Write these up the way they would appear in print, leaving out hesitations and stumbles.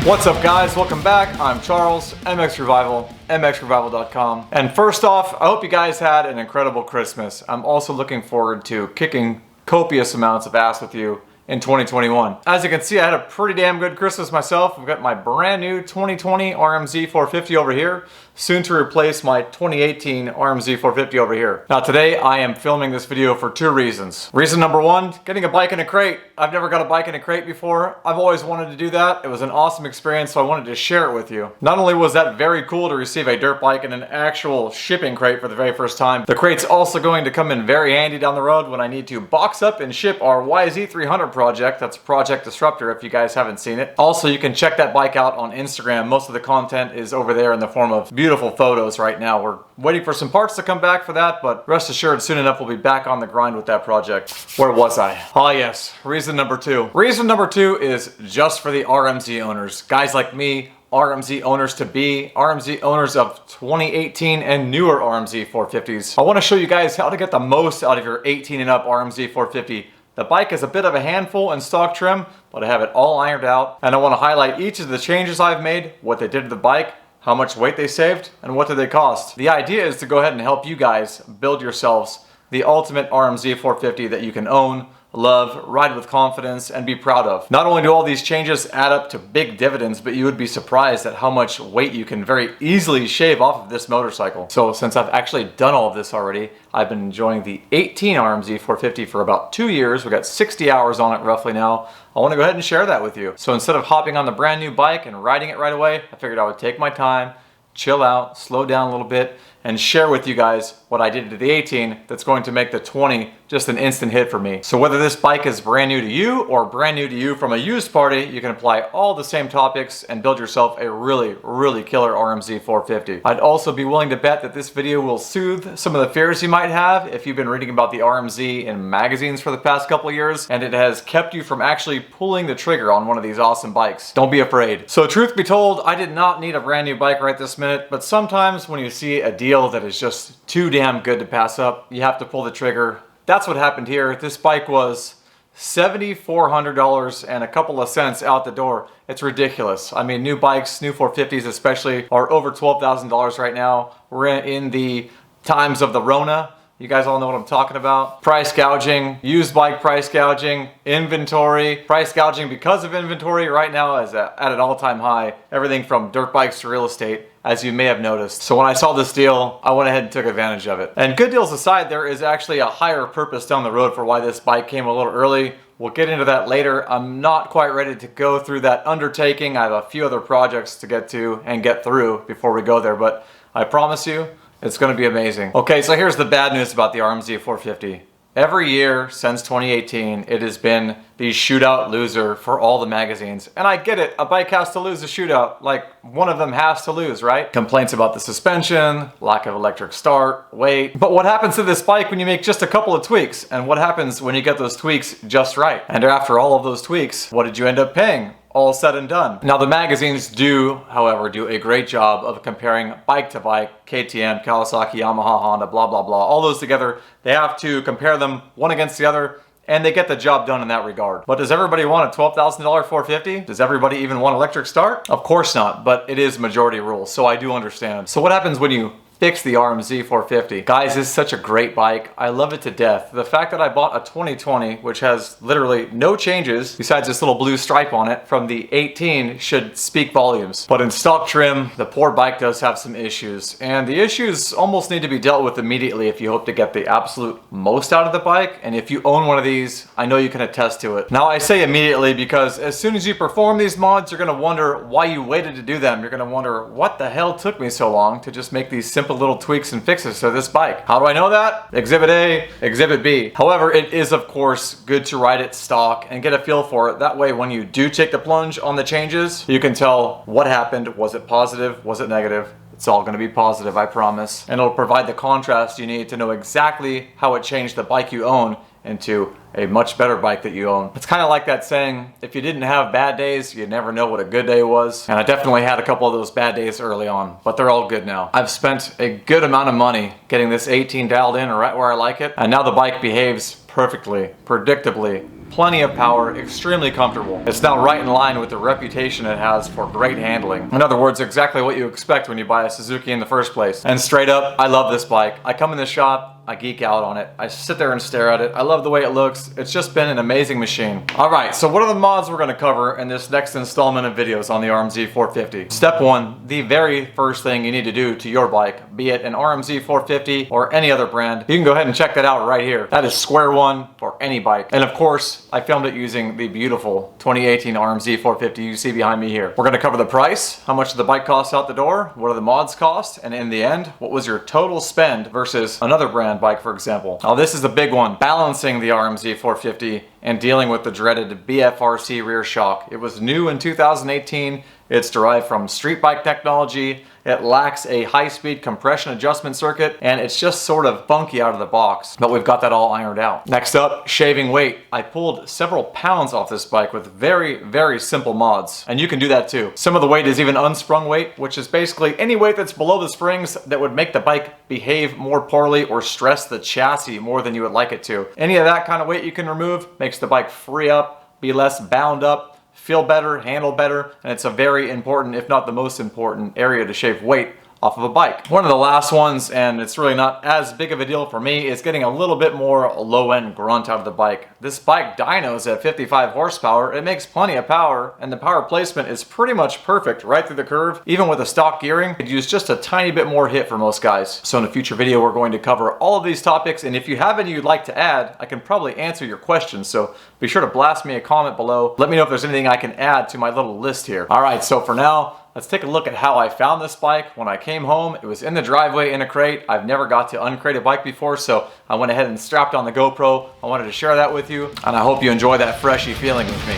What's up guys, welcome back. I'm Charles, mXrevival, mXrevival.com. And first off, I hope you guys had an incredible Christmas. I'm also looking forward to kicking copious amounts of ass with you in 2021. As you can see, I had a pretty damn good Christmas myself. I've got my brand new 2020 RMZ450 over here, soon to replace my 2018 RMZ450 over here. Now today I am filming this video for two reasons. Reason number one, getting a bike in a crate. I've never got a bike in a crate before. I've always wanted to do that. It was an awesome experience, so I wanted to share it with you. Not only was that very cool to receive a dirt bike in an actual shipping crate for the very first time, the crate's also going to come in very handy down the road when I need to box up and ship our YZ300 project. That's Project Disruptor if you guys haven't seen it. Also, you can check that bike out on Instagram. Most of the content is over there in the form of beautiful photos right now. We're waiting for some parts to come back for that, but rest assured soon enough we'll be back on the grind with that project. Where was I? Ah yes, reason number two. Reason number two is just for the RMZ owners. Guys like me, RMZ owners to be, RMZ owners of 2018 and newer RMZ 450s. I want to show you guys how to get the most out of your 18 and up RMZ 450. The bike is a bit of a handful in stock trim, but I have it all ironed out, and I want to highlight each of the changes I've made, what they did to the bike, how much weight they saved, and what did they cost. The idea is to go ahead and help you guys build yourselves the ultimate RMZ 450 that you can own, love, ride with confidence, and be proud of. Not only do all these changes add up to big dividends, but you would be surprised at how much weight you can very easily shave off of this motorcycle. So since I've actually done all of this already, I've been enjoying the 18 RMZ 450 for about 2 years. We've got 60 hours on it roughly now. I want to go ahead and share that with you. So instead of hopping on the brand new bike and riding it right away, I figured I would take my time, chill out, slow down a little bit, and share with you guys what I did to the 18 that's going to make the 20 just an instant hit for me. So whether this bike is brand new to you or brand new to you from a used party, you can apply all the same topics and build yourself a really killer RMZ 450. I'd also be willing to bet that this video will soothe some of the fears you might have if you've been reading about the RMZ in magazines for the past couple of years and it has kept you from actually pulling the trigger on one of these awesome bikes. Don't be afraid. So truth be told, I did not need a brand new bike right this minute, but sometimes when you see a deal that is just too damn good to pass up, you have to pull the trigger. That's what happened here. This bike was $7,400 and a couple of cents out the door. It's ridiculous. I mean, new bikes, new 450s especially, are over $12,000 right now. We're in the times of the Rona. You guys all know what I'm talking about. Price gouging, used bike price gouging, inventory, price gouging because of inventory right now is at an all-time high. Everything from dirt bikes to real estate, as you may have noticed. So when I saw this deal, I went ahead and took advantage of it. And good deals aside, there is actually a higher purpose down the road for why this bike came a little early. We'll get into that later. I'm not quite ready to go through that undertaking. I have a few other projects to get to and get through before we go there, but I promise you, it's going to be amazing. Okay, so here's the bad news about the RMZ 450. Every year since 2018, it has been the shootout loser for all the magazines. And I get it, a bike has to lose a shootout. Like, one of them has to lose, right? Complaints about the suspension, lack of electric start, weight. But what happens to this bike when you make just a couple of tweaks? And what happens when you get those tweaks just right? And after all of those tweaks, what did you end up paying? All said and done. Now the magazines do, however, do a great job of comparing bike to bike, KTM, Kawasaki, Yamaha, Honda, blah, blah, blah, all those together. They have to compare them one against the other, and they get the job done in that regard. But does everybody want a $12,000 450? Does everybody even want electric start? Of course not, but it is majority rule, so I do understand. So what happens when you fix the RMZ 450? Guys, this is such a great bike. I love it to death. The fact that I bought a 2020, which has literally no changes besides this little blue stripe on it from the 18, should speak volumes. But in stock trim, the poor bike does have some issues, and the issues almost need to be dealt with immediately if you hope to get the absolute most out of the bike. And if you own one of these, I know you can attest to it. Now I say immediately because as soon as you perform these mods, you're gonna wonder why you waited to do them. You're gonna wonder what the hell took me so long to just make these simple little tweaks and fixes to this bike. How do I know that? Exhibit A, Exhibit B. However, it is of course good to ride it stock and get a feel for it. That way when you do take the plunge on the changes, you can tell what happened. Was it positive? Was it negative? It's all going to be positive, I promise. And it'll provide the contrast you need to know exactly how it changed the bike you own into a much better bike that you own. It's kind of like that saying, if you didn't have bad days, you'd never know what a good day was. And I definitely had a couple of those bad days early on, but they're all good now. I've spent a good amount of money getting this 18 dialed in right where I like it, and now the bike behaves perfectly, predictably, plenty of power, extremely comfortable. It's now right in line with the reputation it has for great handling. In other words, exactly what you expect when you buy a Suzuki in the first place. And straight up, I love this bike. I come in the shop, I geek out on it. I sit there and stare at it. I love the way it looks. It's just been an amazing machine. All right, so what are the mods we're gonna cover in this next installment of videos on the RMZ450? Step one, the very first thing you need to do to your bike, be it an RMZ450 or any other brand, you can go ahead and check that out right here. That is square one for any bike. And of course, I filmed it using the beautiful 2018 RMZ450 you see behind me here. We're gonna cover the price, how much the bike costs out the door, what do the mods cost, and in the end, what was your total spend versus another brand bike, for example. Now this is the big one, balancing the RMZ450 and dealing with the dreaded BFRC rear shock. It was new in 2018. It's derived from street bike technology. It lacks a high-speed compression adjustment circuit, and it's just sort of funky out of the box, but we've got that all ironed out. Next up, shaving weight. I pulled several pounds off this bike with very, very simple mods, and you can do that too. Some of the weight is even unsprung weight, which is basically any weight that's below the springs that would make the bike behave more poorly or stress the chassis more than you would like it to. Any of that kind of weight you can remove makes the bike free up, be less bound up, feel better, handle better, and it's a very important, if not the most important, area to shave weight off of a bike. One of the last ones, and it's really not as big of a deal for me, is getting a little bit more low-end grunt out of the bike. This bike dynos at 55 horsepower. It makes plenty of power, and the power placement is pretty much perfect right through the curve. Even with the stock gearing, it used just a tiny bit more hit for most guys. So in a future video, we're going to cover all of these topics, and if you have any you'd like to add, I can probably answer your questions, so be sure to blast me a comment below. Let me know if there's anything I can add to my little list here. All right, so for now, let's take a look at how I found this bike. When I came home, it was in the driveway in a crate. I've never got to uncrate a bike before, so I went ahead and strapped on the GoPro. I wanted to share that with you, and I hope you enjoy that freshie feeling with me.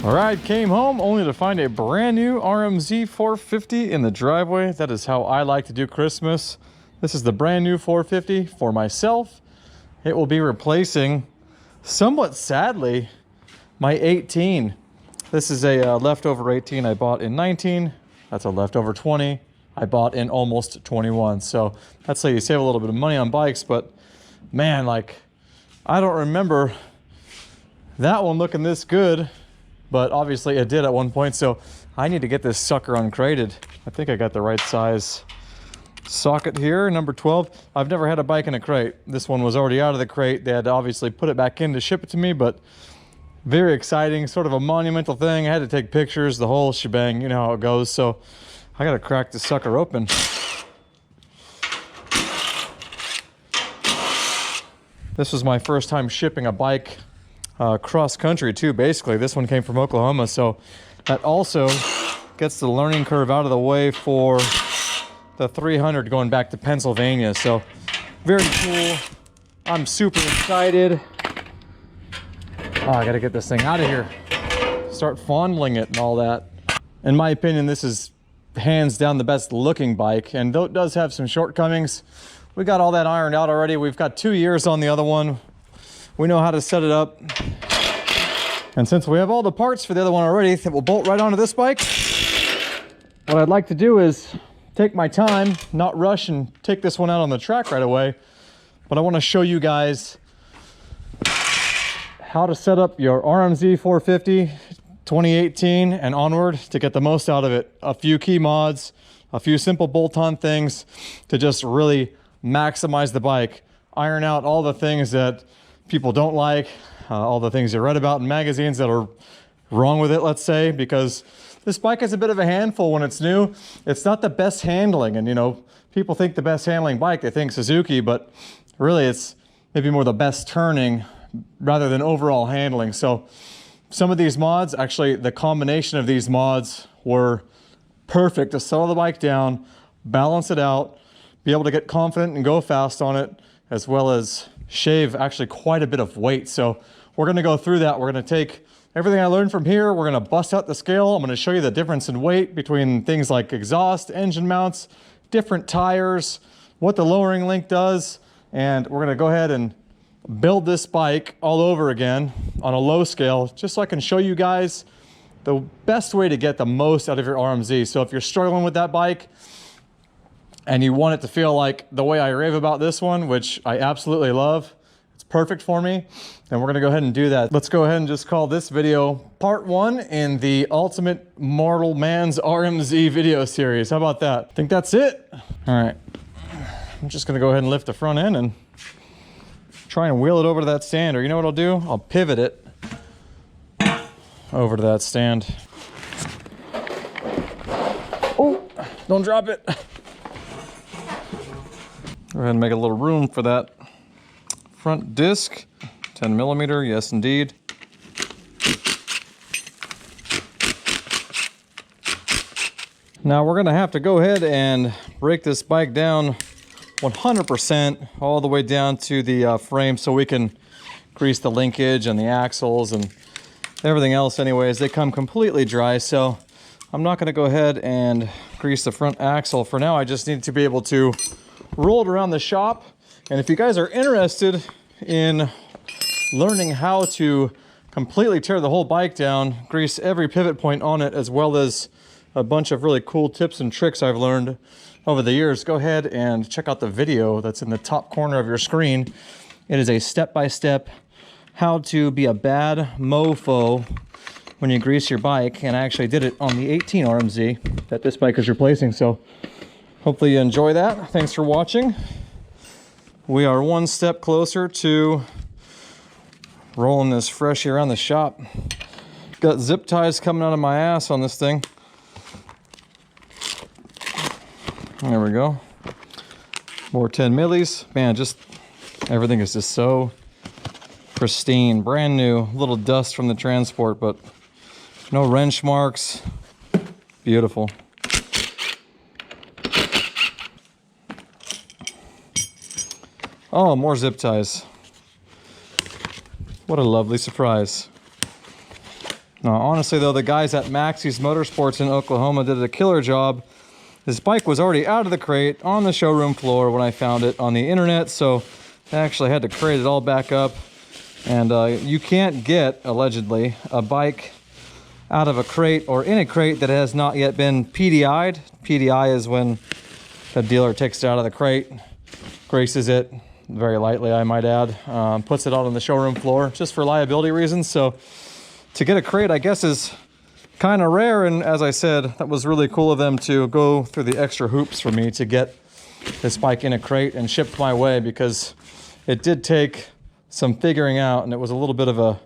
Alright, came home only to find a brand new RMZ450 in the driveway. That is how I like to do Christmas. This is the brand new 450 for myself. It will be replacing, somewhat sadly, my 18. This is a leftover 18 I bought in 19. That's a leftover 20 I bought in almost 21. So that's how you save a little bit of money on bikes, but man, like, I don't remember that one looking this good. But obviously it did at one point, so I need to get this sucker uncrated. I think I got the right size socket here, number 12. I've never had a bike in a crate. This one was already out of the crate. They had to obviously put it back in to ship it to me, but very exciting, sort of a monumental thing. I had to take pictures, the whole shebang, you know how it goes. So I gotta crack this sucker open. This was my first time shipping a bike cross country too, basically. This one came from Oklahoma, so that also gets the learning curve out of the way for the 300 going back to Pennsylvania. So very cool. I'm super excited. Oh, I gotta get this thing out of here, start fondling it and all that. In my opinion, this is hands down the best looking bike, and though it does have some shortcomings, we got all that ironed out already. We've got 2 years on the other one. We know how to set it up. And since we have all the parts for the other one already that will bolt right onto this bike, what I'd like to do is take my time, not rush and take this one out on the track right away, but I want to show you guys how to set up your RMZ450 2018 and onward to get the most out of it. A few key mods, a few simple bolt-on things to just really maximize the bike, iron out all the things that people don't like, all the things you read about in magazines that are wrong with it, let's say, because This bike is a bit of a handful when it's new. It's not the best handling, and you know, people think the best handling bike, they think Suzuki, but really it's maybe more the best turning rather than overall handling. So some of these mods, actually the combination of these mods were perfect to settle the bike down, balance it out, be able to get confident and go fast on it, as well as shave actually quite a bit of weight. So we're gonna go through that. We're gonna take everything I learned from here, we're gonna bust out the scale. I'm gonna show you the difference in weight between things like exhaust, engine mounts, different tires, what the lowering link does, and we're gonna go ahead and build this bike all over again on a low scale, just so I can show you guys the best way to get the most out of your RMZ. So if you're struggling with that bike and you want it to feel like the way I rave about this one, which I absolutely love, it's perfect for me, then we're gonna go ahead and do that. Let's go ahead and just call this video part 1 in the Ultimate Mortal Man's RMZ video series. How about that? I think that's it. All right, I'm just gonna go ahead and lift the front end and try and wheel it over to that stand, or you know what I'll do? I'll pivot it over to that stand. Oh, don't drop it. Go ahead and make a little room for that front disc. 10 millimeter, yes indeed. Now we're gonna have to go ahead and break this bike down 100% all the way down to the frame, so we can grease the linkage and the axles and everything else. Anyways, they come completely dry, so I'm not going to go ahead and grease the front axle for now. I just need to be able to roll it around the shop. And if you guys are interested in learning how to completely tear the whole bike down, grease every pivot point on it, as well as a bunch of really cool tips and tricks I've learned over the years, go ahead and check out the video that's in the top corner of your screen. It is a step-by-step how to be a bad mofo when you grease your bike, and I actually did it on the 18 RMZ that this bike is replacing, so hopefully you enjoy that. Thanks for watching. We are one step closer to rolling this freshie around the shop. Got zip ties coming out of my ass on this thing. There we go. More 10 millis. Man, just everything is just so pristine, brand new. Little dust from the transport, but no wrench marks. Beautiful. Oh, more zip ties. What a lovely surprise. Now, honestly though, the guys at Maxie's Motorsports in Oklahoma did a killer job. This bike was already out of the crate on the showroom floor when I found it on the internet, so I actually had to crate it all back up. And you can't get, allegedly, a bike out of a crate or in a crate that has not yet been PDI'd. PDI is when the dealer takes it out of the crate, greases it very lightly, I might add, puts it out on the showroom floor just for liability reasons. So to get a crate, I guess, is kind of rare, and as I said, that was really cool of them to go through the extra hoops for me to get this bike in a crate and shipped my way, because it did take some figuring out, and it was a little bit of a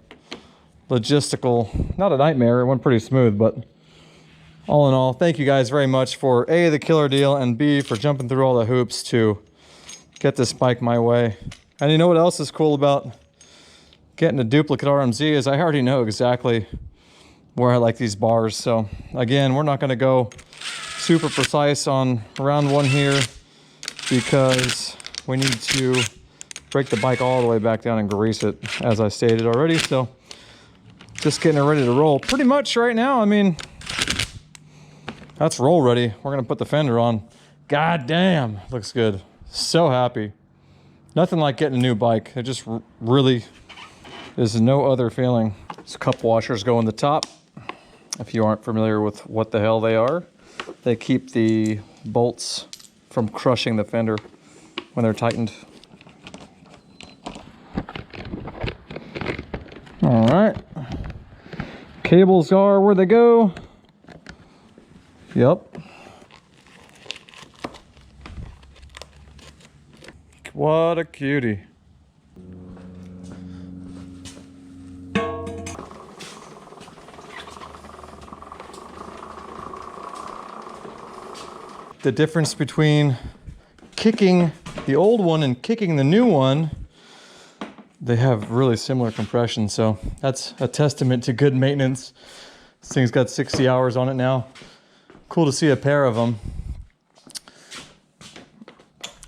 logistical, not a nightmare. It went pretty smooth, but all in all, thank you guys very much for A, the killer deal, and B, for jumping through all the hoops to get this bike my way. And you know what else is cool about getting a duplicate RMZ is I already know exactly where I like these bars. So again, we're not going to go super precise on round 1 here, because we need to break the bike all the way back down and grease it, as I stated already. So just getting it ready to roll pretty much right now. I mean, that's roll ready. We're going to put the fender on. God damn, looks good. So happy. Nothing like getting a new bike. It just really is no other feeling. These cup washers go in the top. If you aren't familiar with what the hell they are, they keep the bolts from crushing the fender when they're tightened. All right. Cables are where they go. Yep. What a cutie. the difference between kicking the old one and kicking the new one, they have really similar compression. So that's a testament to good maintenance. This thing's got 60 hours on it now. Cool to see a pair of them.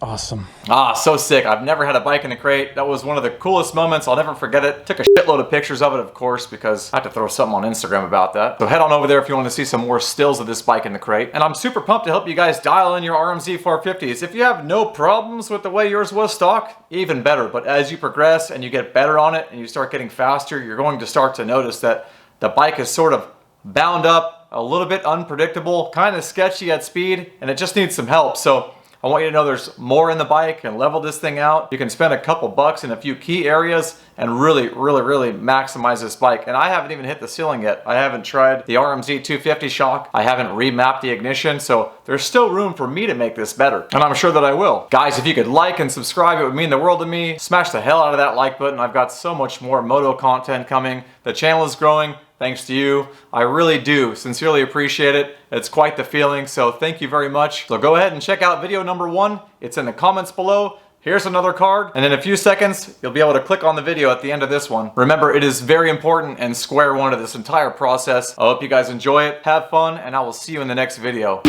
Awesome. Ah, so sick. I've never had a bike in a crate. That was one of the coolest moments. I'll never forget it. Took a shitload of pictures of it, of course, because I had to throw something on Instagram about that. So head on over there if you want to see some more stills of this bike in the crate. And I'm super pumped to help you guys dial in your RMZ450s. If you have no problems with the way yours was stock, even better. But as you progress and you get better on it and you start getting faster, you're going to start to notice that the bike is sort of bound up, a little bit unpredictable, kind of sketchy at speed, and it just needs some help. So I want you to know there's more in the bike and level this thing out. You can spend a couple bucks in a few key areas and really maximize this bike. And I haven't even hit the ceiling yet. I haven't tried the RMZ450 shock. I haven't remapped the ignition. So there's still room for me to make this better. And I'm sure that I will. Guys, if you could like and subscribe, it would mean the world to me. Smash the hell out of that like button. I've got so much more moto content coming. The channel is growing. Thanks to you. I really do sincerely appreciate it. It's quite the feeling, so thank you very much. So go ahead and check out video number 1. It's in the comments below. Here's another card, and in a few seconds, you'll be able to click on the video at the end of this one. Remember, it is very important and square one to this entire process. I hope you guys enjoy it, have fun, and I will see you in the next video.